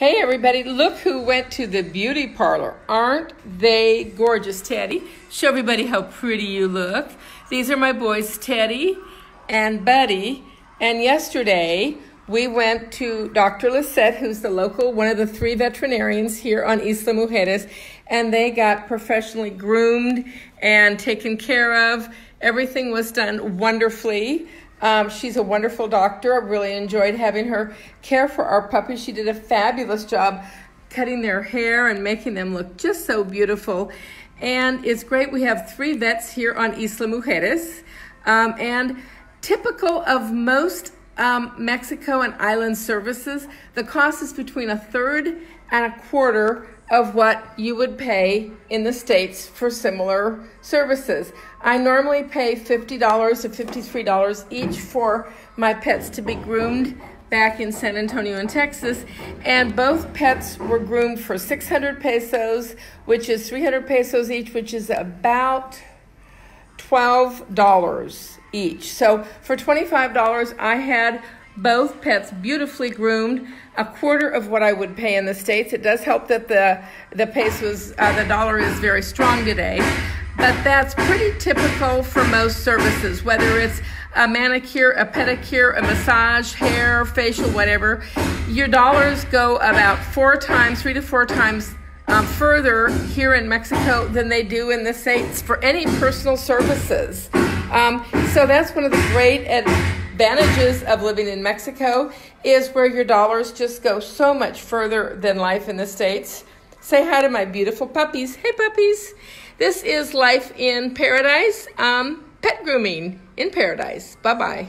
Hey everybody, look who went to the beauty parlor. Aren't they gorgeous, Teddy? Show everybody how pretty you look. These are my boys, Teddy and Buddy. And yesterday, we went to Dr. Lizette, who's the local, one of the 3 veterinarians here on Isla Mujeres, and they got professionally groomed and taken care of. Everything was done wonderfully. She's a wonderful doctor. I really enjoyed having her care for our puppies. She did a fabulous job cutting their hair and making them look just so beautiful. And it's great. We have 3 vets here on Isla Mujeres. And typical of most Mexico and island services, the cost is between 1/3 and 1/4 of what you would pay in the States for similar services. I normally pay $50 to $53 each for my pets to be groomed back in San Antonio in Texas, and both pets were groomed for 600 pesos, which is 300 pesos each, which is about $12 each. So for $25, I had both pets beautifully groomed, 1/4 of what I would pay in the States. It does help that the pesos, the dollar is very strong today, but that's pretty typical for most services, whether it's a manicure, a pedicure, a massage, hair, facial, whatever. Your dollars go about 3 to 4 times further here in Mexico than they do in the States for any personal services. So that's one of the great advantages of living in Mexico, is where your dollars just go so much further than life in the States. Say hi to my beautiful puppies. Hey puppies. This is life in paradise, pet grooming in paradise. Bye-bye.